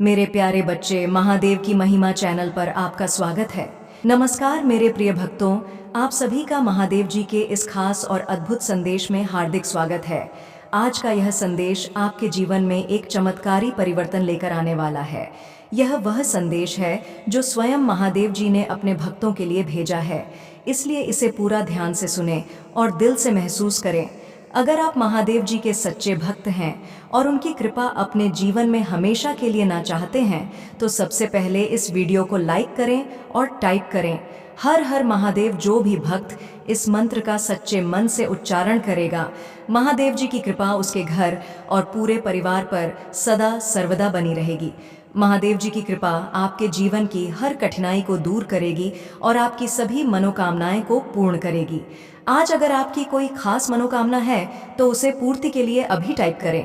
मेरे प्यारे बच्चे, महादेव की महिमा चैनल पर आपका स्वागत है। नमस्कार मेरे प्रिय भक्तों, आप सभी का महादेव जी के इस खास और अद्भुत संदेश में हार्दिक स्वागत है। आज का यह संदेश आपके जीवन में एक चमत्कारी परिवर्तन लेकर आने वाला है। यह वह संदेश है जो स्वयं महादेव जी ने अपने भक्तों के लिए भेजा है, इसलिए इसे पूरा ध्यान से सुने और दिल से महसूस करें। अगर आप महादेव जी के सच्चे भक्त हैं और उनकी कृपा अपने जीवन में हमेशा के लिए ना चाहते हैं, तो सबसे पहले इस वीडियो को लाइक करें और टाइप करें, हर हर महादेव। जो भी भक्त इस मंत्र का सच्चे मन से उच्चारण करेगा, महादेव जी की कृपा उसके घर और पूरे परिवार पर सदा सर्वदा बनी रहेगी। महादेव जी की कृपा आपके जीवन की हर कठिनाई को दूर करेगी और आपकी सभी मनोकामनाएं को पूर्ण करेगी। आज अगर आपकी कोई खास मनोकामना है तो उसे पूर्ति के लिए अभी टाइप करें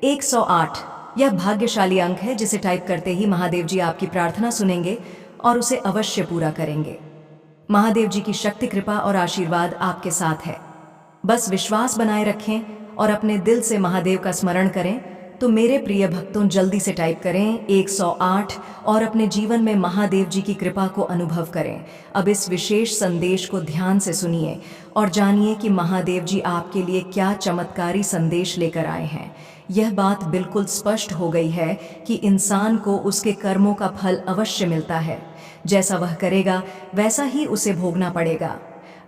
108। यह भाग्यशाली अंक है जिसे टाइप करते ही महादेव जी आपकी प्रार्थना सुनेंगे और उसे अवश्य पूरा करेंगे। महादेव जी की शक्ति, कृपा और आशीर्वाद आपके साथ है। बस विश्वास बनाए रखें और अपने दिल से महादेव का स्मरण करें। तो मेरे प्रिय भक्तों, जल्दी से टाइप करें 108 और अपने जीवन में महादेव जी की कृपा को अनुभव करें। अब इस विशेष संदेश को ध्यान से सुनिए और जानिए कि महादेव जी आपके लिए क्या चमत्कारी संदेश लेकर आए हैं। यह बात बिल्कुल स्पष्ट हो गई है कि इंसान को उसके कर्मों का फल अवश्य मिलता है। जैसा वह करेगा वैसा ही उसे भोगना पड़ेगा।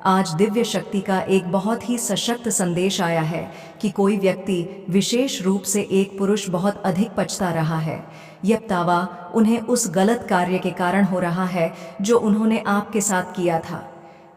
आज दिव्य शक्ति का एक बहुत ही सशक्त संदेश आया है कि कोई व्यक्ति, विशेष रूप से एक पुरुष, बहुत अधिक पछता रहा है। यह पछतावा उन्हें उस गलत कार्य के कारण हो रहा है जो उन्होंने आपके साथ किया था।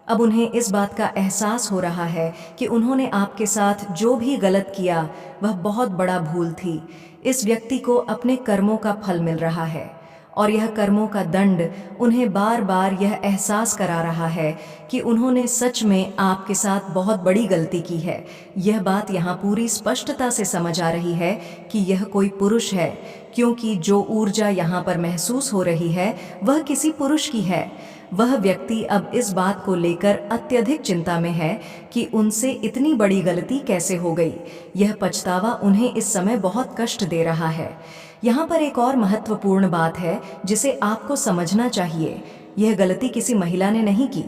अब उन्हें इस बात का एहसास हो रहा है कि उन्होंने आपके साथ जो भी गलत किया वह बहुत बड़ा भूल थी। इस व्यक्ति को अपने कर्मों का फल मिल रहा है और यह कर्मों का दंड उन्हें बार बार यह एहसास करा रहा है कि उन्होंने सच में आपके साथ बहुत बड़ी गलती की है। यह बात यहाँ पूरी स्पष्टता से समझ आ रही है कि यह कोई पुरुष है, क्योंकि जो ऊर्जा यहाँ पर महसूस हो रही है वह किसी पुरुष की है। वह व्यक्ति अब इस बात को लेकर अत्यधिक चिंता में है कि उनसे इतनी बड़ी गलती कैसे हो गई। यह पछतावा उन्हें इस समय बहुत कष्ट दे रहा है। यहाँ पर एक और महत्वपूर्ण बात है जिसे आपको समझना चाहिए। यह गलती किसी महिला ने नहीं की,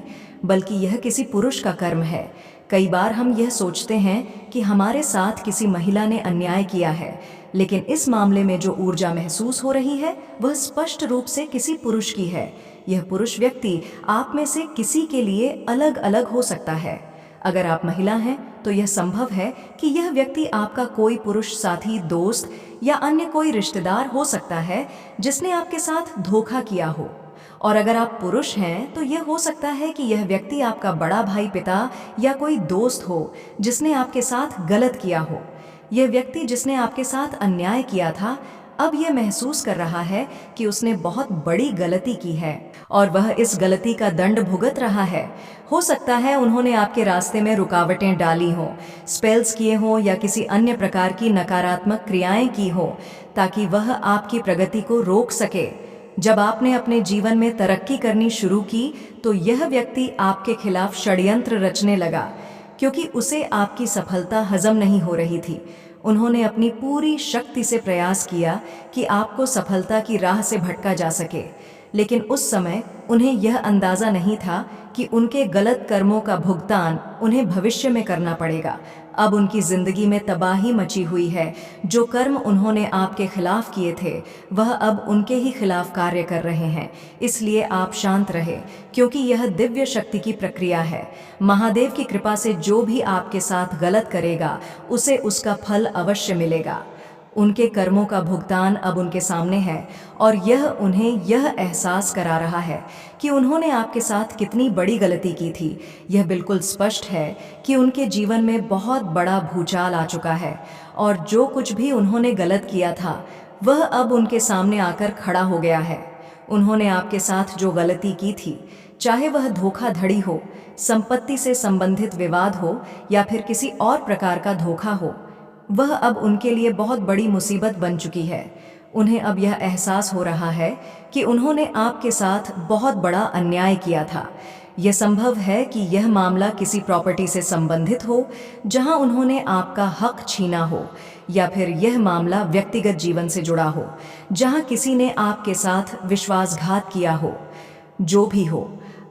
बल्कि यह किसी पुरुष का कर्म है। कई बार हम यह सोचते हैं कि हमारे साथ किसी महिला ने अन्याय किया है, लेकिन इस मामले में जो ऊर्जा महसूस हो रही है वह स्पष्ट रूप से किसी पुरुष की है। यह पुरुष व्यक्ति आप में से किसी के लिए अलग अलग हो सकता है। अगर आप महिला हैं तो यह संभव है कि यह व्यक्ति आपका कोई पुरुष साथी, दोस्त या अन्य कोई रिश्तेदार हो सकता है जिसने आपके साथ धोखा किया हो। और अगर आप पुरुष हैं तो यह हो सकता है कि यह व्यक्ति आपका बड़ा भाई, पिता या कोई दोस्त हो जिसने आपके साथ गलत किया हो। यह व्यक्ति जिसने आपके साथ अन्याय किया था अब यह महसूस कर रहा है कि उसने बहुत बड़ी गलती की है और वह इस गलती का दंड भुगत रहा है। हो सकता है उन्होंने आपके रास्ते में रुकावटें डाली हों, स्पेल्स किए हों या किसी अन्य प्रकार की नकारात्मक क्रियाएं की हों ताकि वह आपकी प्रगति को रोक सके। जब आपने अपने जीवन में तरक्की करनी शुरू की तो यह व्यक्ति आपके खिलाफ षड्यंत्र रचने लगा, क्योंकि उसे आपकी सफलता हजम नहीं हो रही थी। उन्होंने अपनी पूरी शक्ति से प्रयास किया कि आपको सफलता की राह से भटका जा सके, लेकिन उस समय उन्हें यह अंदाज़ा नहीं था कि उनके गलत कर्मों का भुगतान उन्हें भविष्य में करना पड़ेगा। अब उनकी जिंदगी में तबाही मची हुई है। जो कर्म उन्होंने आपके खिलाफ किए थे वह अब उनके ही खिलाफ कार्य कर रहे हैं। इसलिए आप शांत रहे, क्योंकि यह दिव्य शक्ति की प्रक्रिया है। महादेव की कृपा से जो भी आपके साथ गलत करेगा उसे उसका फल अवश्य मिलेगा। उनके कर्मों का भुगतान अब उनके सामने है और यह उन्हें यह एहसास करा रहा है कि उन्होंने आपके साथ कितनी बड़ी गलती की थी। यह बिल्कुल स्पष्ट है कि उनके जीवन में बहुत बड़ा भूचाल आ चुका है और जो कुछ भी उन्होंने गलत किया था वह अब उनके सामने आकर खड़ा हो गया है। उन्होंने आपके साथ जो गलती की थी, चाहे वह धोखाधड़ी हो, संपत्ति से संबंधित विवाद हो या फिर किसी और प्रकार का धोखा हो, वह अब उनके लिए बहुत बड़ी मुसीबत बन चुकी है। उन्हें अब यह एहसास हो रहा है कि उन्होंने आपके साथ बहुत बड़ा अन्याय किया था। यह संभव है कि यह मामला किसी प्रॉपर्टी से संबंधित हो जहां उन्होंने आपका हक छीना हो, या फिर यह मामला व्यक्तिगत जीवन से जुड़ा हो, जहां किसी ने आपके साथ विश्वासघात किया हो। जो भी हो,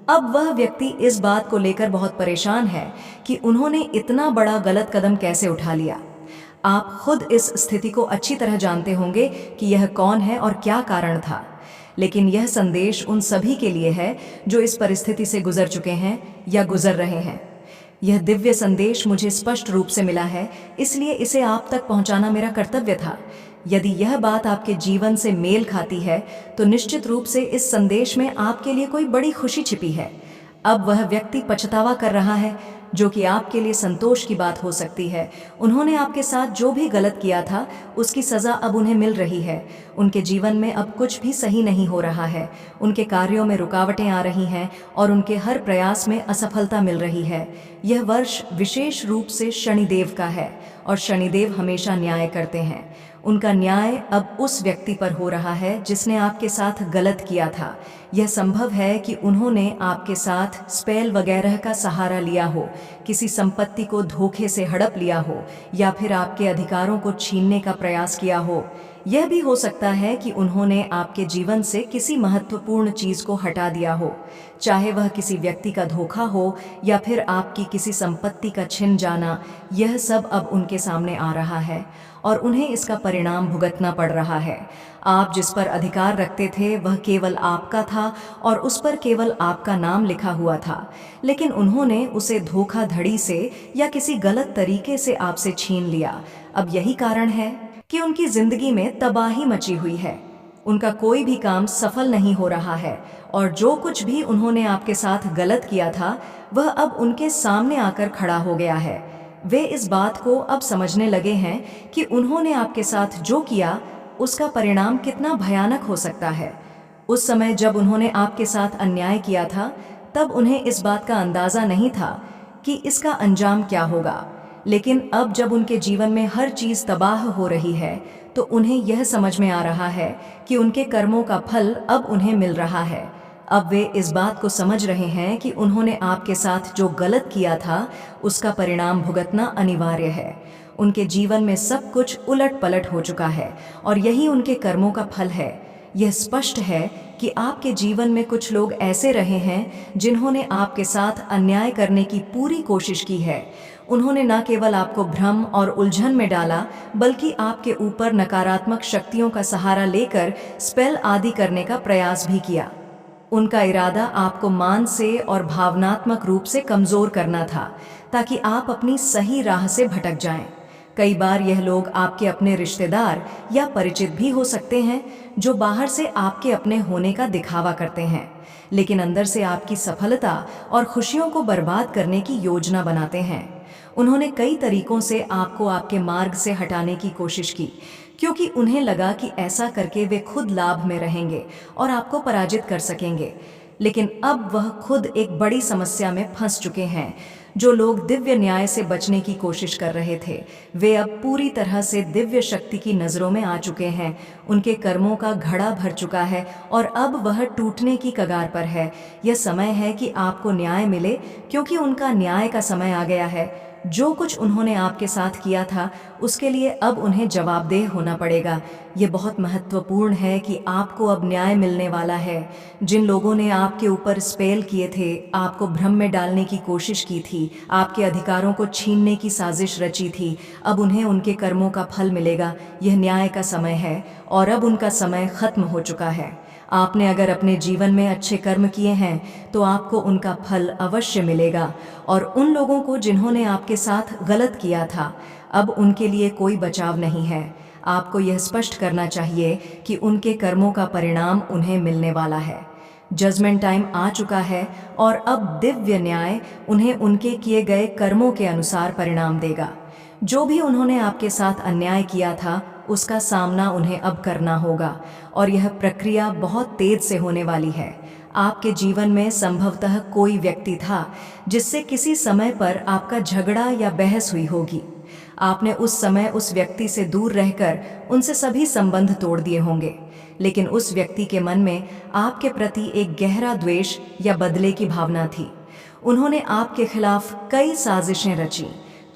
अब वह व्यक्ति इस बात को लेकर बहुत परेशान है कि उन्होंने इतना बड़ा गलत कदम कैसे उठा लिया। आप खुद इस स्थिति को अच्छी तरह जानते होंगे कि यह कौन है और क्या कारण था, लेकिन यह संदेश उन सभी के लिए है जो इस परिस्थिति से गुजर चुके हैं या गुजर रहे हैं। यह दिव्य संदेश मुझे स्पष्ट रूप से मिला है, इसलिए इसे आप तक पहुंचाना मेरा कर्तव्य था। यदि यह बात आपके जीवन से मेल खाती है तो निश्चित रूप से इस संदेश में आपके लिए कोई बड़ी खुशी छिपी है। अब वह व्यक्ति पछतावा कर रहा है, जो कि आपके लिए संतोष की बात हो सकती है। उन्होंने आपके साथ जो भी गलत किया था उसकी सज़ा अब उन्हें मिल रही है। उनके जीवन में अब कुछ भी सही नहीं हो रहा है, उनके कार्यों में रुकावटें आ रही हैं और उनके हर प्रयास में असफलता मिल रही है। यह वर्ष विशेष रूप से शनिदेव का है और शनिदेव हमेशा न्याय करते हैं। उनका न्याय अब उस व्यक्ति पर हो रहा है जिसने आपके साथ गलत किया था। यह संभव है कि उन्होंने आपके साथ स्पेल वगैरह का सहारा लिया हो, किसी संपत्ति को धोखे से हड़प लिया हो या फिर आपके अधिकारों को छीनने का प्रयास किया हो। यह भी हो सकता है कि उन्होंने आपके जीवन से किसी महत्वपूर्ण चीज़ को हटा दिया हो, चाहे वह किसी व्यक्ति का धोखा हो या फिर आपकी किसी संपत्ति का छिन जाना। यह सब अब उनके सामने आ रहा है और उन्हें इसका परिणाम भुगतना पड़ रहा है। आप जिस पर अधिकार रखते थे वह केवल आपका था और उस पर केवल आपका नाम लिखा हुआ था, लेकिन उन्होंने उसे धोखाधड़ी से या किसी गलत तरीके से आपसे छीन लिया। अब यही कारण है कि उनकी जिंदगी में तबाही मची हुई है। उनका कोई भी काम सफल नहीं हो रहा है और जो कुछ भी उन्होंने आपके साथ गलत किया था वह अब उनके सामने आकर खड़ा हो गया है। वे इस बात को अब समझने लगे हैं कि उन्होंने आपके साथ जो किया उसका परिणाम कितना भयानक हो सकता है। उस समय जब उन्होंने आपके साथ अन्याय किया था तब उन्हें इस बात का अंदाज़ा नहीं था कि इसका अंजाम क्या होगा, लेकिन अब जब उनके जीवन में हर चीज़ तबाह हो रही है तो उन्हें यह समझ में आ रहा है कि उनके कर्मों का फल अब उन्हें मिल रहा है। अब वे इस बात को समझ रहे हैं कि उन्होंने आपके साथ जो गलत किया था उसका परिणाम भुगतना अनिवार्य है। उनके जीवन में सब कुछ उलट पलट हो चुका है और यही उनके कर्मों का फल है। यह स्पष्ट है कि आपके जीवन में कुछ लोग ऐसे रहे हैं जिन्होंने आपके साथ अन्याय करने की पूरी कोशिश की है। उन्होंने न केवल आपको भ्रम और उलझन में डाला, बल्कि आपके ऊपर नकारात्मक शक्तियों का सहारा लेकर स्पेल आदि करने का प्रयास भी किया। उनका इरादा आपको मान से और भावनात्मक रूप से कमज़ोर करना था ताकि आप अपनी सही राह से भटक जाएं। कई बार यह लोग आपके अपने रिश्तेदार या परिचित भी हो सकते हैं जो बाहर से आपके अपने होने का दिखावा करते हैं, लेकिन अंदर से आपकी सफलता और खुशियों को बर्बाद करने की योजना बनाते हैं। उन्होंने कई तरीकों से आपको आपके मार्ग से हटाने की कोशिश की, क्योंकि उन्हें लगा कि ऐसा करके वे खुद लाभ में रहेंगे और आपको पराजित कर सकेंगे। लेकिन अब वह खुद एक बड़ी समस्या में फंस चुके हैं। जो लोग दिव्य न्याय से बचने की कोशिश कर रहे थे वे अब पूरी तरह से दिव्य शक्ति की नज़रों में आ चुके हैं। उनके कर्मों का घड़ा भर चुका है और अब वह टूटने की कगार पर है। यह समय है कि आपको न्याय मिले, क्योंकि उनका न्याय का समय आ गया है। जो कुछ उन्होंने आपके साथ किया था उसके लिए अब उन्हें जवाबदेह होना पड़ेगा। ये बहुत महत्वपूर्ण है कि आपको अब न्याय मिलने वाला है। जिन लोगों ने आपके ऊपर स्पेल किए थे, आपको भ्रम में डालने की कोशिश की थी, आपके अधिकारों को छीनने की साजिश रची थी, अब उन्हें उनके कर्मों का फल मिलेगा। यह न्याय का समय है और अब उनका समय खत्म हो चुका है। आपने अगर अपने जीवन में अच्छे कर्म किए हैं तो आपको उनका फल अवश्य मिलेगा, और उन लोगों को जिन्होंने आपके साथ गलत किया था अब उनके लिए कोई बचाव नहीं है। आपको यह स्पष्ट करना चाहिए कि उनके कर्मों का परिणाम उन्हें मिलने वाला है। जजमेंट टाइम आ चुका है और अब दिव्य न्याय उन्हें उनके किए गए कर्मों के अनुसार परिणाम देगा। जो भी उन्होंने आपके साथ अन्याय किया था उसका सामना उन्हें अब करना होगा, और यह प्रक्रिया बहुत तेज से होने वाली है। आपके जीवन में संभवतः कोई व्यक्ति था जिससे किसी समय पर आपका झगड़ा या बहस हुई होगी। आपने उस समय उस व्यक्ति से दूर रहकर उनसे सभी संबंध तोड़ दिए होंगे, लेकिन उस व्यक्ति के मन में आपके प्रति एक गहरा द्वेष या बदले की भावना थी। उन्होंने आपके खिलाफ कई साजिशें रची,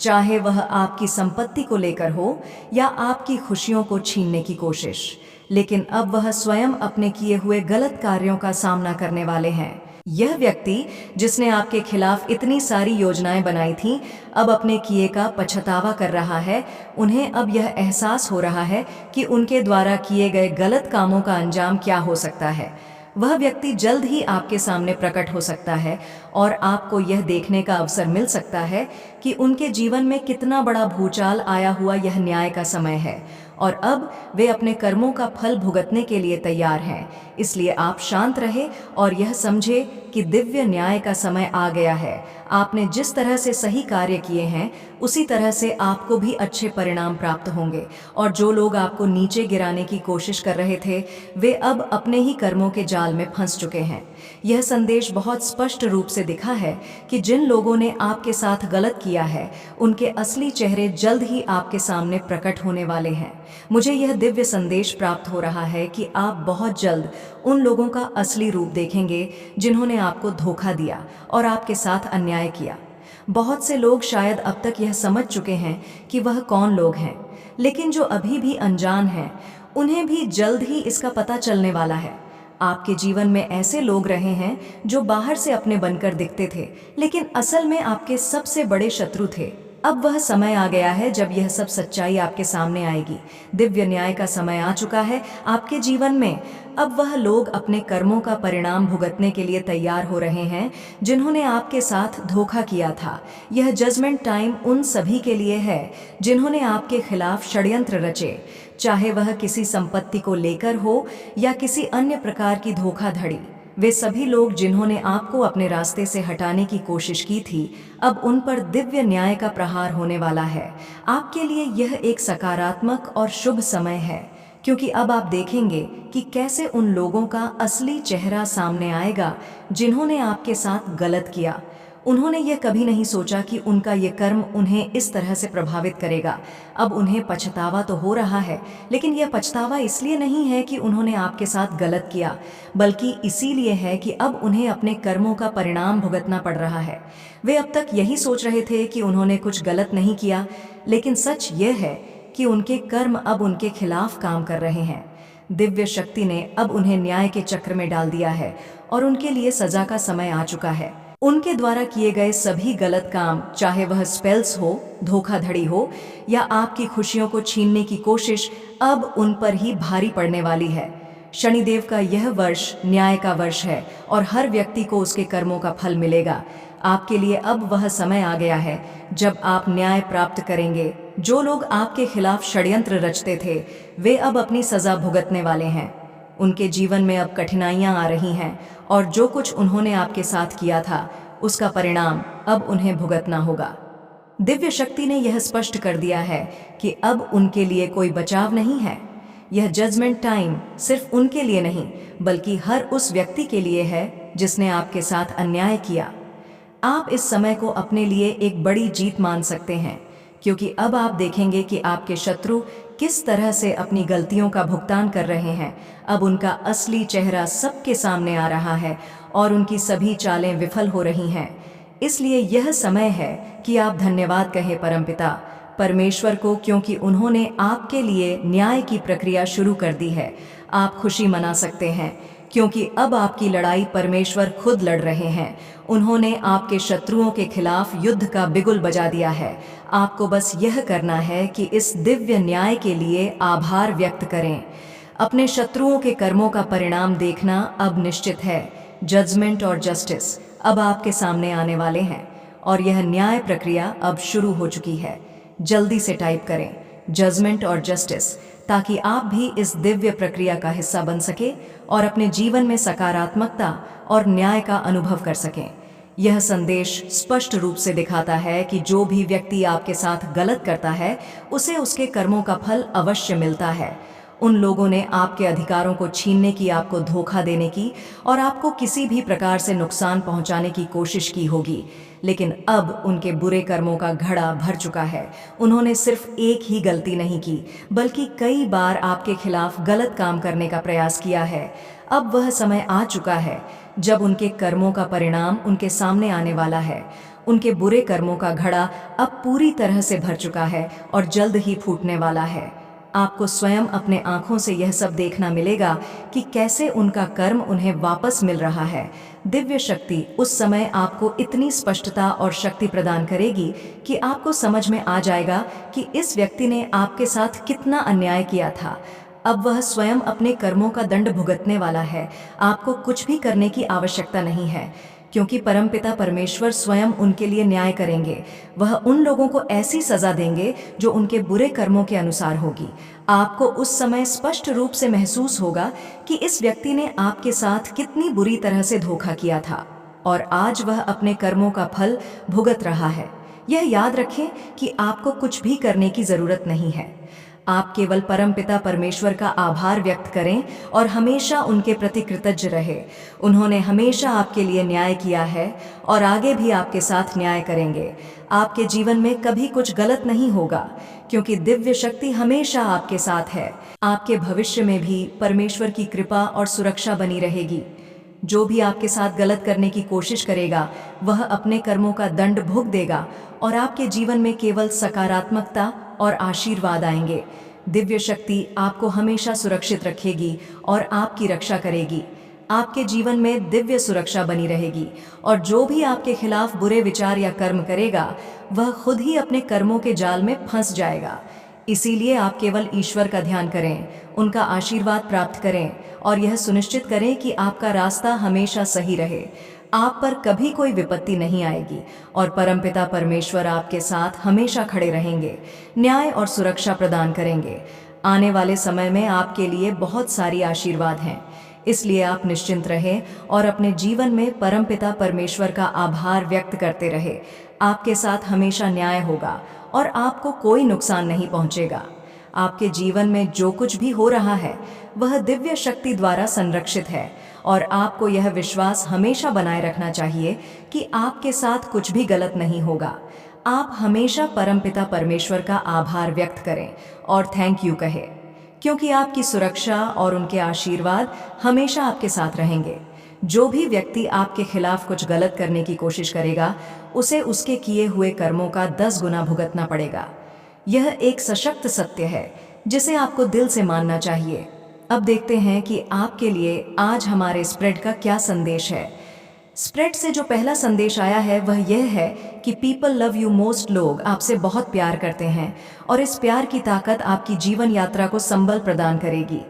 चाहे वह आपकी संपत्ति को लेकर हो या आपकी खुशियों को छीनने की कोशिश। लेकिन अब वह स्वयं अपने किए हुए गलत कार्यों का सामना करने वाले हैं। यह व्यक्ति जिसने आपके खिलाफ इतनी सारी योजनाएं बनाई थीं, अब अपने किए का पछतावा कर रहा है। उन्हें अब यह एहसास हो रहा है कि उनके द्वारा किए गए गलत कामों का अंजाम क्या हो सकता है। वह व्यक्ति जल्द ही आपके सामने प्रकट हो सकता है और आपको यह देखने का अवसर मिल सकता है कि उनके जीवन में कितना बड़ा भूचाल आया हुआ यह न्याय का समय है और अब वे अपने कर्मों का फल भुगतने के लिए तैयार हैं। इसलिए आप शांत रहे और यह समझे कि दिव्य न्याय का समय आ गया है। आपने जिस तरह से सही कार्य किए हैं उसी तरह से आपको भी अच्छे परिणाम प्राप्त होंगे और जो लोग आपको नीचे गिराने की कोशिश कर रहे थे वे अब अपने ही कर्मों के जाल में फंस चुके हैं। यह संदेश बहुत स्पष्ट रूप से दिखा है कि जिन लोगों ने आपके साथ गलत किया है उनके असली चेहरे जल्द ही आपके सामने प्रकट होने वाले हैं। मुझे यह दिव्य संदेश प्राप्त हो रहा है कि आप बहुत जल्द उन लोगों का असली रूप देखेंगे जिन्होंने आपको धोखा दिया और आपके साथ अन्याय किया। बहुत से लोग शायद अब तक यह समझ चुके हैं कि वह कौन लोग हैं, लेकिन जो अभी भी अनजान हैं उन्हें भी जल्द ही इसका पता चलने वाला है। आपके जीवन में ऐसे लोग रहे हैं जो बाहर से अपने बनकर दिखते थे लेकिन असल में आपके सबसे बड़े शत्रु थे। अब वह समय आ गया है जब यह सब सच्चाई आपके सामने आएगी। दिव्य न्याय का समय आ चुका है आपके जीवन में। अब वह लोग अपने कर्मों का परिणाम भुगतने के लिए तैयार हो रहे हैं जिन्होंने आपके साथ धोखा किया था। यह जजमेंट टाइम उन सभी के लिए है जिन्होंने आपके खिलाफ षड्यंत्र रचे, चाहे वह किसी संपत्ति को लेकर हो या किसी अन्य प्रकार की धोखाधड़ी। वे सभी लोग जिन्होंने आपको अपने रास्ते से हटाने की कोशिश की थी, अब उन पर दिव्य न्याय का प्रहार होने वाला है। आपके लिए यह एक सकारात्मक और शुभ समय है क्योंकि अब आप देखेंगे कि कैसे उन लोगों का असली चेहरा सामने आएगा जिन्होंने आपके साथ गलत किया। उन्होंने यह कभी नहीं सोचा कि उनका ये कर्म उन्हें इस तरह से प्रभावित करेगा। अब उन्हें पछतावा तो हो रहा है, लेकिन यह पछतावा इसलिए नहीं है कि उन्होंने आपके साथ गलत किया, बल्कि इसीलिए है कि अब उन्हें अपने कर्मों का परिणाम भुगतना पड़ रहा है। वे अब तक यही सोच रहे थे कि उन्होंने कुछ गलत नहीं किया, लेकिन सच यह है कि उनके कर्म अब उनके खिलाफ काम कर रहे हैं। दिव्य शक्ति ने अब उन्हें न्याय के चक्र में डाल दिया है और उनके लिए सजा का समय आ चुका है। उनके द्वारा किए गए सभी गलत काम, चाहे वह स्पेल्स हो, धोखाधड़ी हो या आपकी खुशियों को छीनने की कोशिश, अब उन पर ही भारी पड़ने वाली है। शनिदेव का यह वर्ष न्याय का वर्ष है और हर व्यक्ति को उसके कर्मों का फल मिलेगा। आपके लिए अब वह समय आ गया है जब आप न्याय प्राप्त करेंगे। जो लोग आपके खिलाफ षड्यंत्र रचते थे वे अब अपनी सजा भुगतने वाले हैं। उनके जीवन में अब कठिनाइयां आ रही हैं और जो कुछ उन्होंने आपके साथ किया था उसका परिणाम अब उन्हें भुगतना होगा। दिव्य शक्ति ने यह स्पष्ट कर दिया है कि अब उनके लिए कोई बचाव नहीं है। यह जजमेंट टाइम सिर्फ उनके लिए नहीं बल्कि हर उस व्यक्ति के लिए है जिसने आपके साथ अन्याय किया। आप इस समय को अपने लिए एक बड़ी जीत मान सकते हैं क्योंकि अब आप देखेंगे कि आपके शत्रु किस तरह से अपनी गलतियों का भुगतान कर रहे हैं। अब उनका असली चेहरा सबके सामने आ रहा है और उनकी सभी चालें विफल हो रही हैं। इसलिए यह समय है कि आप धन्यवाद कहें परमपिता परमेश्वर को, क्योंकि उन्होंने आपके लिए न्याय की प्रक्रिया शुरू कर दी है। आप खुशी मना सकते हैं क्योंकि अब आपकी लड़ाई परमेश्वर खुद लड़ रहे हैं। उन्होंने आपके शत्रुओं के खिलाफ युद्ध का बिगुल बजा दिया है। आपको बस यह करना है कि इस दिव्य न्याय के लिए आभार व्यक्त करें। अपने शत्रुओं के कर्मों का परिणाम देखना अब निश्चित है। जजमेंट और जस्टिस अब आपके सामने आने वाले हैं और यह न्याय प्रक्रिया अब शुरू हो चुकी है। जल्दी से टाइप करें जजमेंट और जस्टिस ताकि आप भी इस दिव्य प्रक्रिया का हिस्सा बन सके और अपने जीवन में सकारात्मकता और न्याय का अनुभव कर सकें। यह संदेश स्पष्ट रूप से दिखाता है कि जो भी व्यक्ति आपके साथ गलत करता है उसे उसके कर्मों का फल अवश्य मिलता है। उन लोगों ने आपके अधिकारों को छीनने की, आपको धोखा देने की और आपको किसी भी प्रकार से नुकसान पहुंचाने की कोशिश की होगी, लेकिन अब उनके बुरे कर्मों का घड़ा भर चुका है। उन्होंने सिर्फ एक ही गलती नहीं की बल्कि कई बार आपके खिलाफ गलत काम करने का प्रयास किया है। अब वह समय आ चुका है जब उनके कर्मों का परिणाम उनके सामने आने वाला है। उनके बुरे कर्मों का घड़ा अब पूरी तरह से भर चुका है और जल्द ही फूटने वाला है। आपको स्वयं अपने आंखों से यह सब देखना मिलेगा कि कैसे उनका कर्म उन्हें वापस मिल रहा है। दिव्य शक्ति उस समय आपको इतनी स्पष्टता और शक्ति प्रदान करेगी कि आपको समझ में आ जाएगा कि इस व्यक्ति ने आपके साथ कितना अन्याय किया था। अब वह स्वयं अपने कर्मों का दंड भुगतने वाला है। आपको कुछ भी करने की आवश्यकता नहीं है, क्योंकि परमपिता परमेश्वर स्वयं उनके लिए न्याय करेंगे। वह उन लोगों को ऐसी सजा देंगे जो उनके बुरे कर्मों के अनुसार होगी। आपको उस समय स्पष्ट रूप से महसूस होगा कि इस व्यक्ति ने आपके साथ कितनी बुरी तरह से धोखा किया था और आज वह अपने कर्मों का फल भुगत रहा है। यह याद रखें कि आपको कुछ भी करने की जरूरत नहीं है। आप केवल परमपिता परमेश्वर का आभार व्यक्त करें और हमेशा उनके प्रति कृतज्ञ रहे। उन्होंने हमेशा आपके लिए न्याय किया है और आगे भी आपके साथ न्याय करेंगे। आपके जीवन में कभी कुछ गलत नहीं होगा, क्योंकि दिव्य शक्ति हमेशा आपके साथ है। आपके भविष्य में भी परमेश्वर की कृपा और सुरक्षा बनी रहेगी। जो भी आपके साथ गलत करने की कोशिश करेगा, वह अपने कर्मों का दंड भुग देगा और आपके जीवन में केवल सकारात्मकता और आशीर्वाद आएंगे। दिव्य शक्ति आपको हमेशा सुरक्षित रखेगी और आपकी रक्षा करेगी। आपके जीवन में दिव्य सुरक्षा बनी रहेगी और जो भी आपके खिलाफ बुरे विचार या कर्म करेगा, वह खुद ही अपने कर्मों के जाल में फंस जाएगा। इसीलिए आप केवल ईश्वर का ध्यान करें, उनका आशीर्वाद प्राप्त करें और यह सुनिश्चित करें कि आपका रास्ता हमेशा सही रहे। आप पर कभी कोई विपत्ति नहीं आएगी और परमपिता परमेश्वर आपके साथ हमेशा खड़े रहेंगे, न्याय और सुरक्षा प्रदान करेंगे। आने वाले समय में आपके लिए बहुत सारी आशीर्वाद हैं, इसलिए आप निश्चिंत रहें और अपने जीवन में परमपिता परमेश्वर का आभार व्यक्त करते रहे। आपके साथ हमेशा न्याय होगा और आपको कोई नुकसान नहीं पहुंचेगा। आपके जीवन में जो कुछ भी हो रहा है, वह दिव्य शक्ति द्वारा संरक्षित है और आपको यह विश्वास हमेशा बनाए रखना चाहिए कि आपके साथ कुछ भी गलत नहीं होगा। आप हमेशा परमपिता परमेश्वर का आभार व्यक्त करें और थैंक यू कहें, क्योंकि आपकी सुरक्षा और उनके आशीर्वाद हमेशा आपके साथ रहेंगे। जो भी व्यक्ति आपके खिलाफ कुछ गलत करने की कोशिश करेगा, उसे उसके किए हुए कर्मों का 10 गुना भुगतना पड़ेगा। यह एक सशक्त सत्य है जिसे आपको दिल से मानना चाहिए। अब देखते हैं कि आपके लिए आज हमारे स्प्रेड का क्या संदेश है। स्प्रेड से जो पहला संदेश आया है वह यह है कि पीपल लव यू मोस्ट। लोग आपसे बहुत प्यार करते हैं और इस प्यार की ताकत आपकी जीवन यात्रा को संबल प्रदान करेगी।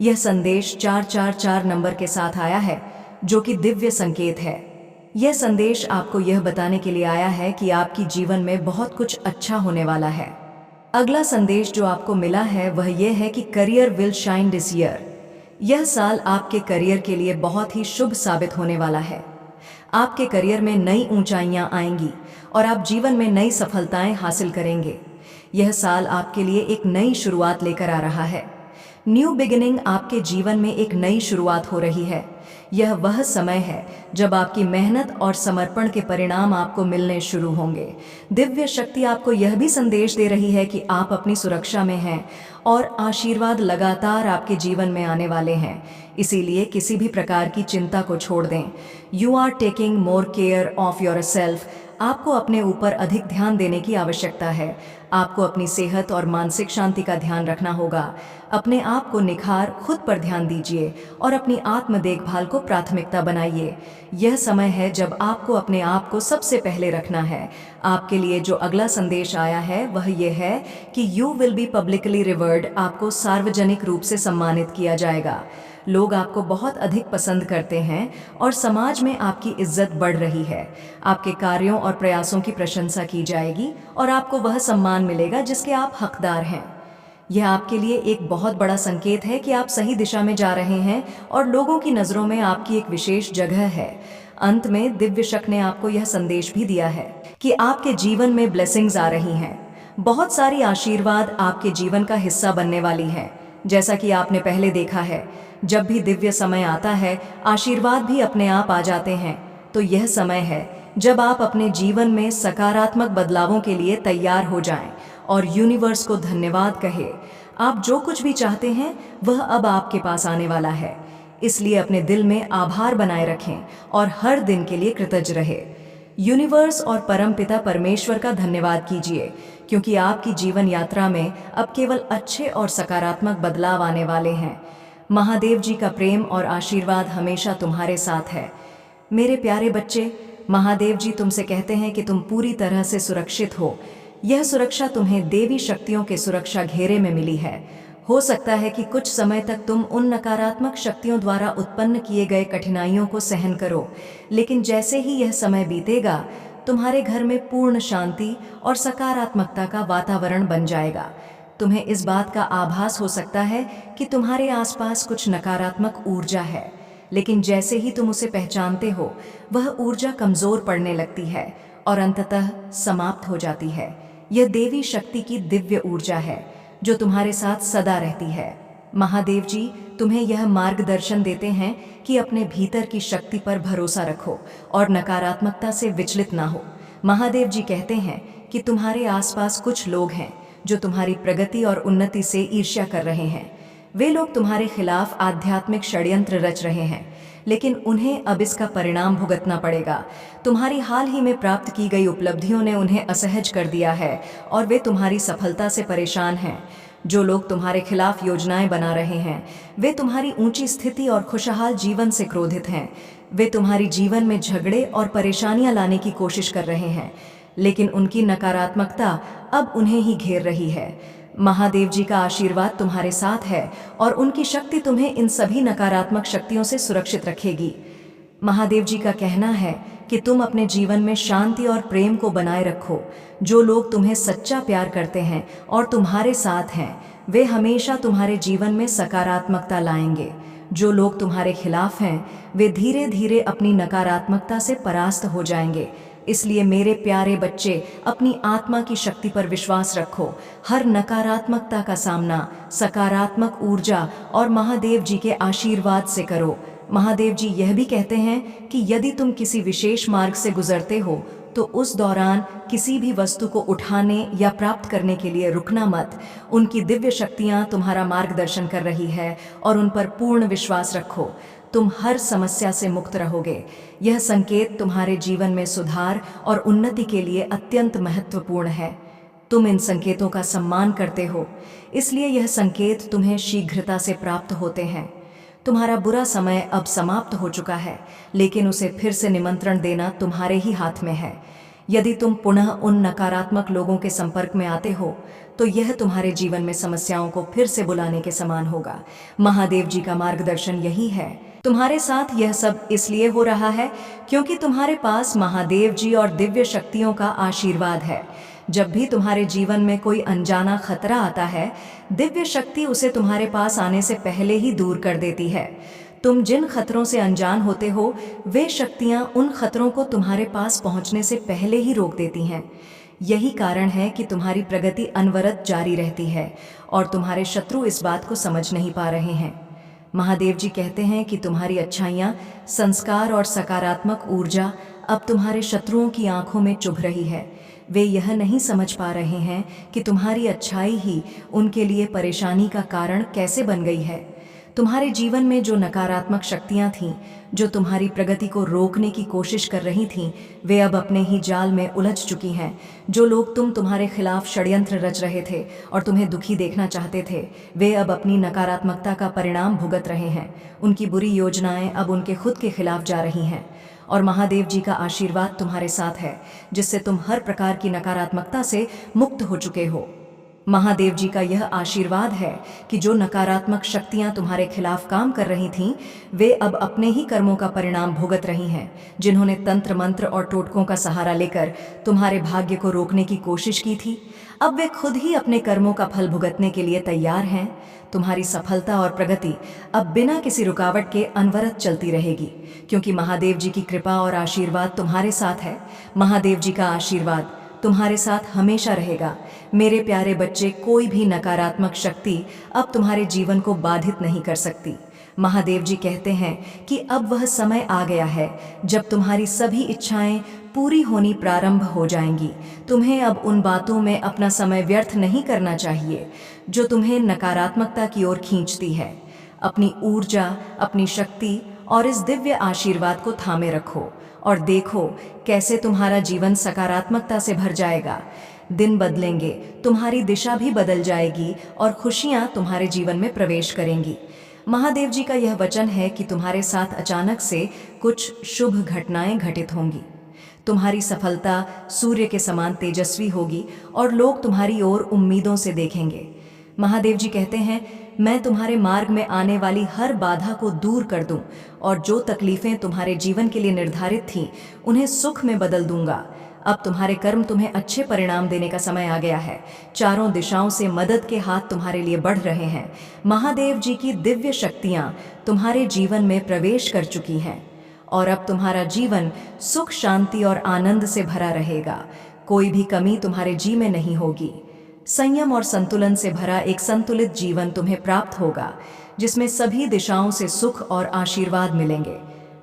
यह संदेश 444 नंबर के साथ आया है, जो कि दिव्य संकेत है। यह संदेश आपको यह बताने के लिए आया है कि आपकी जीवन में बहुत कुछ अच्छा होने वाला है। अगला संदेश जो आपको मिला है वह यह है कि career will shine this year. यह साल आपके करियर के लिए बहुत ही शुभ साबित होने वाला है। आपके करियर में नई ऊंचाइयां आएंगी और आप जीवन में नई सफलताएं हासिल करेंगे। यह साल आपके लिए एक नई शुरुआत लेकर आ रहा है। न्यू बिगिनिंग आपके जीवन में एक नई शुरुआत हो रही है। यह वह समय है जब आपकी मेहनत और समर्पण के परिणाम आपको मिलने शुरू होंगे। दिव्य शक्ति आपको यह भी संदेश दे रही है कि आप अपनी सुरक्षा में हैं और आशीर्वाद लगातार आपके जीवन में आने वाले हैं। इसीलिए किसी भी प्रकार की चिंता को छोड़ दें। You are taking more care of yourself. आपको अपने ऊपर अधिक ध्यान देने की आवश्यकता है। आपको अपनी सेहत और मानसिक शांति का ध्यान रखना होगा। अपने आप को निखार खुद पर ध्यान दीजिए और अपनी आत्म देखभाल को प्राथमिकता बनाइए। यह समय है जब आपको अपने आप को सबसे पहले रखना है। आपके लिए जो अगला संदेश आया है वह यह है कि you will be publicly revered. आपको सार्वजनिक रूप से सम्मानित किया जाएगा। लोग आपको बहुत अधिक पसंद करते हैं और समाज में आपकी इज्जत बढ़ रही है। आपके कार्यों और प्रयासों की प्रशंसा की जाएगी और आपको वह सम्मान मिलेगा जिसके आप हकदार हैं। यह आपके लिए एक बहुत बड़ा संकेत है कि आप सही दिशा में जा रहे हैं और लोगों की नज़रों में आपकी एक विशेष जगह है। अंत में दिव्य शक्ति ने आपको यह संदेश भी दिया है कि आपके जीवन में ब्लेसिंग्स आ रही हैं। बहुत सारी आशीर्वाद आपके जीवन का हिस्सा बनने वाली हैं। जैसा कि आपने पहले देखा है, जब भी दिव्य समय आता है, आशीर्वाद भी अपने आप आ जाते हैं। तो यह समय है जब आप अपने जीवन में सकारात्मक बदलावों के लिए तैयार हो जाएं और यूनिवर्स को धन्यवाद कहें। आप जो कुछ भी चाहते हैं वह अब आपके पास आने वाला है। इसलिए अपने दिल में आभार बनाए रखें और हर दिन के लिए कृतज्ञ रहे। यूनिवर्स और परमपिता परमेश्वर का धन्यवाद कीजिए, क्योंकि आपकी जीवन यात्रा में अब केवल अच्छे और सकारात्मक बदलाव आने वाले हैं। महादेव जी का प्रेम और आशीर्वाद हमेशा तुम्हारे साथ है। मेरे प्यारे बच्चे, महादेव जी तुमसे कहते हैं कि तुम पूरी तरह से सुरक्षित हो। यह सुरक्षा तुम्हें देवी शक्तियों के सुरक्षा घेरे में मिली है। हो सकता है कि कुछ समय तक तुम उन नकारात्मक शक्तियों द्वारा उत्पन्न किए गए कठिनाइयों को सहन करो, लेकिन जैसे ही यह समय बीतेगा, तुम्हारे घर में पूर्ण शांति और सकारात्मकता का वातावरण बन जाएगा। तुम्हें इस बात का आभास हो सकता है कि तुम्हारे आसपास कुछ नकारात्मक ऊर्जा है, लेकिन जैसे ही तुम उसे पहचानते हो, वह ऊर्जा कमजोर पड़ने लगती है और अंततः समाप्त हो जाती है। यह देवी शक्ति की दिव्य ऊर्जा है जो तुम्हारे साथ सदा रहती है। महादेव जी तुम्हें यह मार्गदर्शन देते हैं कि अपने भीतर की शक्ति पर भरोसा रखो और नकारात्मकता से विचलित ना हो। महादेव जी कहते हैं कि तुम्हारे आसपास कुछ लोग हैं जो तुम्हारी प्रगति और उन्नति से ईर्ष्या कर रहे हैं। वे लोग तुम्हारे खिलाफ आध्यात्मिक षड्यंत्र रच रहे हैं, लेकिन उन्हें अब इसका परिणाम भुगतना पड़ेगा। तुम्हारी हाल ही में प्राप्त की गई उपलब्धियों ने उन्हें असहज कर दिया है और वे तुम्हारी सफलता से परेशान हैं। जो लोग तुम्हारे खिलाफ योजनाएं बना रहे हैं, वे तुम्हारी ऊंची स्थिति और खुशहाल जीवन से क्रोधित हैं। वे तुम्हारी जीवन में झगड़े और परेशानियां लाने की कोशिश कर रहे हैं, लेकिन उनकी नकारात्मकता अब उन्हें ही घेर रही है। महादेव जी का आशीर्वाद तुम्हारे साथ है और उनकी शक्ति तुम्हें इन सभी नकारात्मक शक्तियों से सुरक्षित रखेगी। महादेव जी का कहना है कि तुम अपने जीवन में शांति और प्रेम को बनाए रखो। जो लोग तुम्हें सच्चा प्यार करते हैं और तुम्हारे साथ हैं, वे हमेशा तुम्हारे जीवन में सकारात्मकता लाएंगे। जो लोग तुम्हारे खिलाफ हैं, वे धीरे धीरे अपनी नकारात्मकता से परास्त हो जाएंगे। इसलिए मेरे प्यारे बच्चे, अपनी आत्मा की शक्ति पर विश्वास रखो। हर नकारात्मकता का सामना सकारात्मक ऊर्जा और महादेव जी के आशीर्वाद से करो। महादेव जी यह भी कहते हैं कि यदि तुम किसी विशेष मार्ग से गुजरते हो, तो उस दौरान किसी भी वस्तु को उठाने या प्राप्त करने के लिए रुकना मत। उनकी दिव्य शक्तियाँ तुम्हारा मार्गदर्शन कर रही है और उन पर पूर्ण विश्वास रखो। तुम हर समस्या से मुक्त रहोगे। यह संकेत तुम्हारे जीवन में सुधार और उन्नति के लिए अत्यंत महत्वपूर्ण है। तुम इन संकेतों का सम्मान करते हो, इसलिए यह संकेत तुम्हें शीघ्रता से प्राप्त होते हैं। तुम्हारा बुरा समय अब समाप्त हो चुका है, लेकिन उसे फिर से निमंत्रण देना तुम्हारे ही हाथ में है। यदि तुम पुनः उन नकारात्मक लोगों के संपर्क में आते हो, तो यह तुम्हारे जीवन में समस्याओं को फिर से बुलाने के समान होगा। महादेव जी का मार्गदर्शन यही है। तुम्हारे साथ यह सब इसलिए हो रहा है क्योंकि तुम्हारे पास महादेव जी और दिव्य शक्तियों का आशीर्वाद है। जब भी तुम्हारे जीवन में कोई अनजाना खतरा आता है, दिव्य शक्ति उसे तुम्हारे पास आने से पहले ही दूर कर देती है। तुम जिन खतरों से अनजान होते हो, वे शक्तियां उन खतरों को तुम्हारे पास पहुंचने से पहले ही रोक देती हैं। यही कारण है कि तुम्हारी प्रगति अनवरत जारी रहती है और तुम्हारे शत्रु इस बात को समझ नहीं पा रहे हैं। महादेव जी कहते हैं कि तुम्हारी अच्छाइयाँ, संस्कार और सकारात्मक ऊर्जा अब तुम्हारे शत्रुओं की आंखों में चुभ रही है। वे यह नहीं समझ पा रहे हैं कि तुम्हारी अच्छाई ही उनके लिए परेशानी का कारण कैसे बन गई है। तुम्हारे जीवन में जो नकारात्मक शक्तियां थीं, जो तुम्हारी प्रगति को रोकने की कोशिश कर रही थीं, वे अब अपने ही जाल में उलझ चुकी हैं। जो लोग तुम्हारे खिलाफ षड्यंत्र रच रहे थे और तुम्हें दुखी देखना चाहते थे, वे अब अपनी नकारात्मकता का परिणाम भुगत रहे हैं। उनकी बुरी योजनाएं अब उनके खुद के खिलाफ जा रही हैं और महादेव जी का आशीर्वाद तुम्हारे साथ है, जिससे तुम हर प्रकार की नकारात्मकता से मुक्त हो चुके हो। महादेव जी का यह आशीर्वाद है कि जो नकारात्मक शक्तियां तुम्हारे खिलाफ काम कर रही थीं, वे अब अपने ही कर्मों का परिणाम भुगत रही हैं। जिन्होंने तंत्र मंत्र और टोटकों का सहारा लेकर तुम्हारे भाग्य को रोकने की कोशिश की थी, अब वे खुद ही अपने कर्मों का फल भुगतने के लिए तैयार हैं। तुम्हारी सफलता और प्रगति अब बिना किसी रुकावट के अनवरत चलती रहेगी, क्योंकि महादेव जी की कृपा और आशीर्वाद तुम्हारे साथ है। महादेव जी का आशीर्वाद तुम्हारे साथ हमेशा रहेगा। मेरे प्यारे बच्चे, कोई भी नकारात्मक शक्ति अब तुम्हारे जीवन को बाधित नहीं कर सकती। महादेव जी कहते हैं कि अब वह समय आ गया है जब तुम्हारी सभी इच्छाएं पूरी होनी प्रारंभ हो जाएंगी। तुम्हें अब उन बातों में अपना समय व्यर्थ नहीं करना चाहिए जो तुम्हें नकारात्मकता की ओर खींचती है। अपनी ऊर्जा, अपनी शक्ति और इस दिव्य आशीर्वाद को थामे रखो और देखो कैसे तुम्हारा जीवन सकारात्मकता से भर जाएगा। दिन बदलेंगे, तुम्हारी दिशा भी बदल जाएगी और खुशियां तुम्हारे जीवन में प्रवेश करेंगी। महादेव जी का यह वचन है कि तुम्हारे साथ अचानक से कुछ शुभ घटनाएं घटित होंगी। तुम्हारी सफलता सूर्य के समान तेजस्वी होगी और लोग तुम्हारी ओर उम्मीदों से देखेंगे। महादेव जी कहते हैं, मैं तुम्हारे मार्ग में आने वाली हर बाधा को दूर कर दूं और जो तकलीफें तुम्हारे जीवन के लिए निर्धारित थीं, उन्हें सुख में बदल दूंगा। अब तुम्हारे कर्म तुम्हें अच्छे परिणाम देने का समय आ गया है। चारों दिशाओं से मदद के हाथ तुम्हारे लिए बढ़ रहे हैं। महादेव जी की दिव्य शक्तियां तुम्हारे जीवन में प्रवेश कर चुकी हैं और अब तुम्हारा जीवन सुख, शांति और आनंद से भरा रहेगा। कोई भी कमी तुम्हारे जी में नहीं होगी। संयम और संतुलन से भरा एक संतुलित जीवन तुम्हें प्राप्त होगा, जिसमें सभी दिशाओं से सुख और आशीर्वाद मिलेंगे।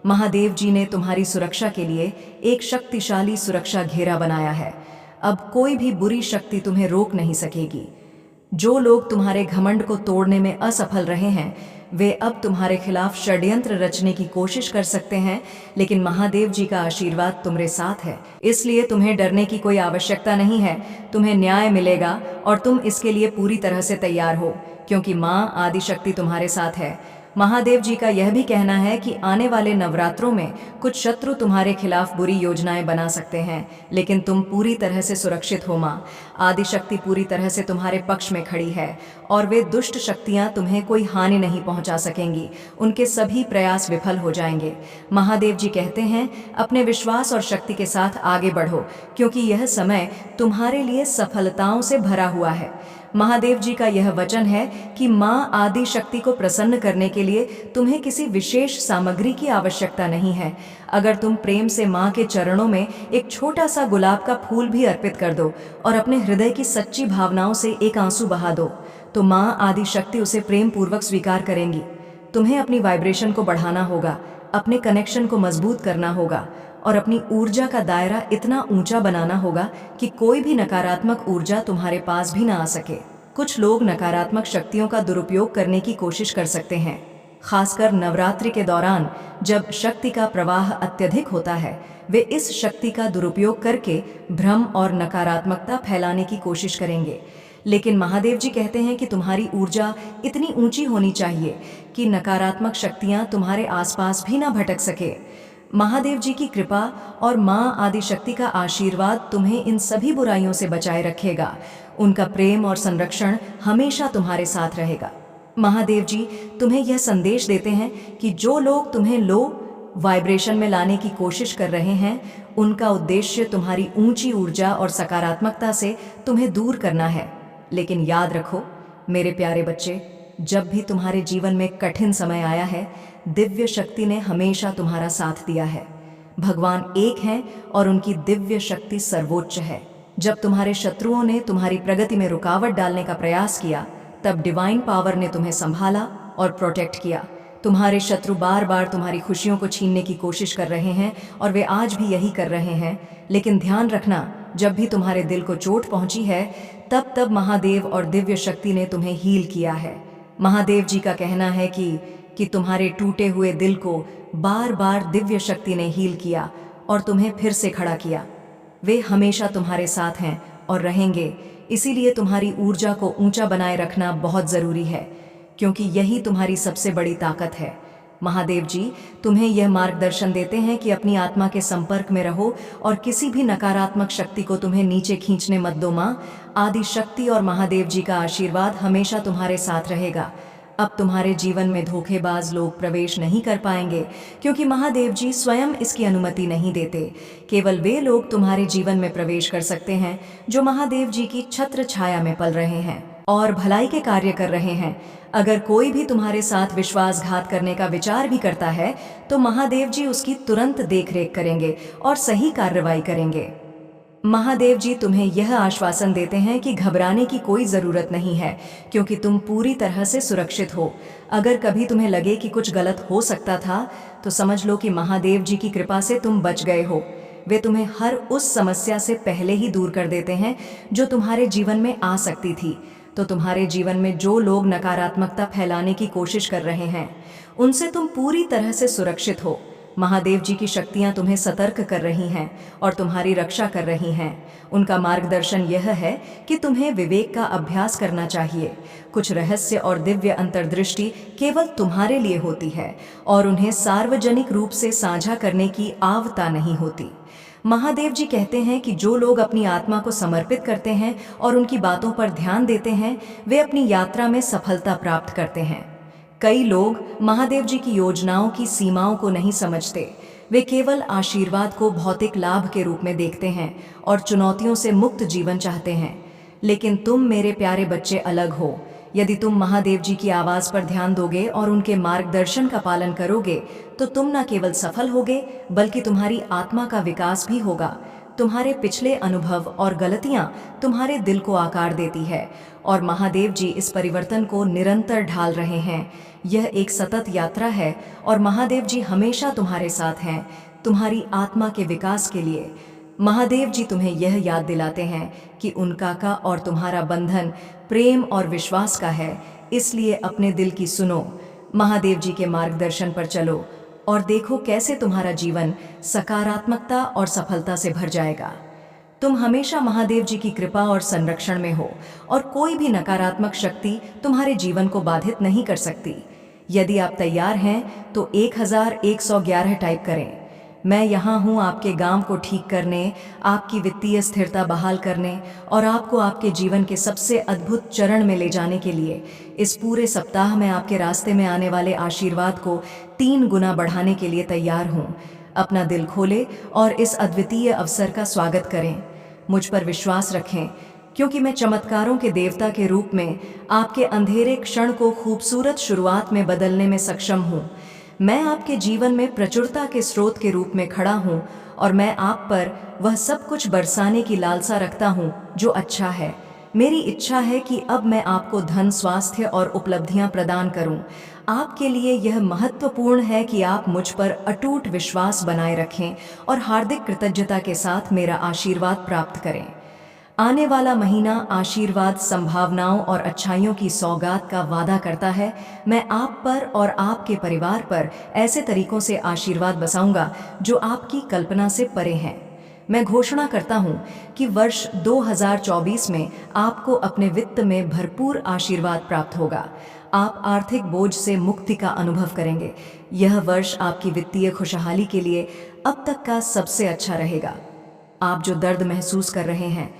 महादेव जी ने तुम्हारी सुरक्षा के लिए एक शक्तिशाली सुरक्षा घेरा बनाया है। अब कोई भी बुरी शक्ति तुम्हें रोक नहीं सकेगी। जो लोग तुम्हारे घमंड को तोड़ने में असफल रहे हैं, वे अब तुम्हारे खिलाफ षड्यंत्र रचने की कोशिश कर सकते हैं, लेकिन महादेव जी का आशीर्वाद तुम्हारे साथ है, इसलिए तुम्हें डरने की कोई आवश्यकता नहीं है। तुम्हें न्याय मिलेगा और तुम इसके लिए पूरी तरह से तैयार हो, क्योंकि माँ आदिशक्ति तुम्हारे साथ है। महादेव जी का यह भी कहना है कि आने वाले नवरात्रों में कुछ शत्रु तुम्हारे खिलाफ बुरी योजनाएं बना सकते हैं, लेकिन तुम पूरी तरह से सुरक्षित हो। माँ आदिशक्ति पूरी तरह से तुम्हारे पक्ष में खड़ी है और वे दुष्ट शक्तियां तुम्हें कोई हानि नहीं पहुंचा सकेंगी। उनके सभी प्रयास विफल हो जाएंगे। महादेव जी कहते हैं, अपने विश्वास और शक्ति के साथ आगे बढ़ो, क्योंकि यह समय तुम्हारे लिए सफलताओं से भरा हुआ है। महादेव जी का यह वचन है कि माँ आदि शक्ति को प्रसन्न करने के लिए तुम्हें किसी विशेष सामग्री की आवश्यकता नहीं है। अगर तुम प्रेम से माँ के चरणों में एक छोटा सा गुलाब का फूल भी अर्पित कर दो और अपने हृदय की सच्ची भावनाओं से एक आंसू बहा दो, तो माँ आदि शक्ति उसे प्रेम पूर्वक स्वीकार करेंगी। तुम्हें अपनी वाइब्रेशन को बढ़ाना होगा, अपने कनेक्शन को मजबूत करना होगा और अपनी ऊर्जा का दायरा इतना ऊंचा बनाना होगा कि कोई भी नकारात्मक ऊर्जा तुम्हारे पास भी ना आ सके। कुछ लोग नकारात्मक शक्तियों का दुरुपयोग करने की कोशिश कर सकते हैं, खासकर नवरात्रि के दौरान जब शक्ति का प्रवाह अत्यधिक होता है। वे इस शक्ति का दुरुपयोग करके भ्रम और नकारात्मकता फैलाने की कोशिश करेंगे, लेकिन महादेव जी कहते हैं कि तुम्हारी ऊर्जा इतनी ऊंची होनी चाहिए कि नकारात्मक शक्तियां तुम्हारे आसपास भी ना भटक सके। महादेव जी की कृपा और माँ आदिशक्ति का आशीर्वाद तुम्हें इन सभी बुराइयों से बचाए रखेगा। उनका प्रेम और संरक्षण हमेशा तुम्हारे साथ रहेगा। महादेव जी तुम्हें यह संदेश देते हैं कि जो लोग तुम्हें लो वाइब्रेशन में लाने की कोशिश कर रहे हैं, उनका उद्देश्य तुम्हारी ऊंची ऊर्जा और सकारात्मकता से तुम्हें दूर करना है। लेकिन याद रखो मेरे प्यारे बच्चे, जब भी तुम्हारे जीवन में कठिन समय आया है, दिव्य शक्ति ने हमेशा तुम्हारा साथ दिया है। भगवान एक हैं और उनकी दिव्य शक्ति सर्वोच्च है। जब तुम्हारे शत्रुओं ने तुम्हारी प्रगति में रुकावट डालने का प्रयास किया, तब डिवाइन पावर ने तुम्हें संभाला और प्रोटेक्ट किया। तुम्हारे शत्रु बार बार तुम्हारी खुशियों को छीनने की कोशिश कर रहे हैं और वे आज भी यही कर रहे हैं, लेकिन ध्यान रखना, जब भी तुम्हारे दिल को चोट पहुंची है, तब महादेव और दिव्य शक्ति ने तुम्हें हील किया है। महादेव जी का कहना है कि तुम्हारे टूटे हुए दिल को बार बार दिव्य शक्ति ने हील किया और तुम्हें फिर से खड़ा किया। वे हमेशा तुम्हारे साथ हैं और रहेंगे, इसीलिए तुम्हारी ऊर्जा को ऊंचा बनाए रखना बहुत ज़रूरी है, क्योंकि यही तुम्हारी सबसे बड़ी ताकत है। महादेव जी तुम्हें यह मार्गदर्शन देते हैं कि अपनी आत्मा के संपर्क में रहो और किसी भी नकारात्मक शक्ति को तुम्हें नीचे खींचने मत दो। माँ आदि शक्ति और महादेव जी का आशीर्वाद हमेशा तुम्हारे साथ रहेगा। अब तुम्हारे जीवन में धोखेबाज लोग प्रवेश नहीं कर पाएंगे, क्योंकि महादेव जी स्वयं इसकी अनुमति नहीं देते। केवल वे लोग तुम्हारे जीवन में प्रवेश कर सकते हैं जो महादेव जी की छत्र छाया में पल रहे हैं और भलाई के कार्य कर रहे हैं। अगर कोई भी तुम्हारे साथ विश्वासघात करने का विचार भी करता है, तो महादेव जी उसकी तुरंत देखरेख करेंगे और सही कार्रवाई करेंगे। महादेव जी तुम्हें यह आश्वासन देते हैं कि घबराने की कोई ज़रूरत नहीं है, क्योंकि तुम पूरी तरह से सुरक्षित हो। अगर कभी तुम्हें लगे कि कुछ गलत हो सकता था, तो समझ लो कि महादेव जी की कृपा से तुम बच गए हो। वे तुम्हें हर उस समस्या से पहले ही दूर कर देते हैं जो तुम्हारे जीवन में आ सकती थी। तो तुम्हारे जीवन में जो लोग नकारात्मकता फैलाने की कोशिश कर रहे हैं, उनसे तुम पूरी तरह से सुरक्षित हो। महादेव जी की शक्तियां तुम्हें सतर्क कर रही हैं और तुम्हारी रक्षा कर रही हैं। उनका मार्गदर्शन यह है कि तुम्हें विवेक का अभ्यास करना चाहिए। कुछ रहस्य और दिव्य अंतर्दृष्टि केवल तुम्हारे लिए होती है और उन्हें सार्वजनिक रूप से साझा करने की आवता नहीं होती। महादेव जी कहते हैं कि जो लोग अपनी आत्मा को समर्पित करते हैं और उनकी बातों पर ध्यान देते हैं, वे अपनी यात्रा में सफलता प्राप्त करते हैं। कई लोग महादेव जी की योजनाओं की सीमाओं को नहीं समझते। वे केवल आशीर्वाद को भौतिक लाभ के रूप में देखते हैं और चुनौतियों से मुक्त जीवन चाहते हैं। लेकिन तुम मेरे प्यारे बच्चे अलग हो। यदि तुम महादेव जी की आवाज़ पर ध्यान दोगे और उनके मार्गदर्शन का पालन करोगे, तो तुम न केवल सफल होगे, बल्कि तुम्हारी आत्मा का विकास भी होगा। तुम्हारे पिछले अनुभव और गलतियां तुम्हारे दिल को आकार देती है और महादेव जी इस परिवर्तन को निरंतर ढाल रहे हैं। यह एक सतत यात्रा है और महादेव जी हमेशा तुम्हारे साथ हैं, तुम्हारी आत्मा के विकास के लिए। महादेव जी तुम्हें यह याद दिलाते हैं कि उनका का और तुम्हारा बंधन प्रेम और विश्वास का है। इसलिए अपने दिल की सुनो, महादेव जी के मार्गदर्शन पर चलो और देखो कैसे तुम्हारा जीवन सकारात्मकता और सफलता से भर जाएगा। तुम हमेशा महादेव जी की कृपा और संरक्षण में हो और कोई भी नकारात्मक शक्ति तुम्हारे जीवन को बाधित नहीं कर सकती। यदि आप तैयार हैं तो 1111 टाइप करें। मैं यहाँ हूँ आपके गांव को ठीक करने, आपकी वित्तीय स्थिरता बहाल करने और आपको आपके जीवन के सबसे अद्भुत चरण में ले जाने के लिए। इस पूरे सप्ताह में आपके रास्ते में आने वाले आशीर्वाद को 3 गुना बढ़ाने के लिए तैयार हूँ। अपना दिल खोलें और इस अद्वितीय अवसर का स्वागत करें। मुझ पर विश्वास रखें, क्योंकि मैं चमत्कारों के देवता के रूप में आपके अंधेरे क्षण को खूबसूरत शुरुआत में बदलने में सक्षम हूँ। मैं आपके जीवन में प्रचुरता के स्रोत के रूप में खड़ा हूँ और मैं आप पर वह सब कुछ बरसाने की लालसा रखता हूँ जो अच्छा है। मेरी इच्छा है कि अब मैं आपको धन, स्वास्थ्य और उपलब्धियाँ प्रदान करूँ। आपके लिए यह महत्वपूर्ण है कि आप मुझ पर अटूट विश्वास बनाए रखें और हार्दिक कृतज्ञता के साथ मेरा आशीर्वाद प्राप्त करें। आने वाला महीना आशीर्वाद, संभावनाओं और अच्छाइयों की सौगात का वादा करता है। मैं आप पर और आपके परिवार पर ऐसे तरीकों से आशीर्वाद बरसाऊंगा जो आपकी कल्पना से परे हैं। मैं घोषणा करता हूँ कि वर्ष 2024 में आपको अपने वित्त में भरपूर आशीर्वाद प्राप्त होगा। आप आर्थिक बोझ से मुक्ति का अनुभव करेंगे। यह वर्ष आपकी वित्तीय खुशहाली के लिए अब तक का सबसे अच्छा रहेगा। आप जो दर्द महसूस कर रहे हैं,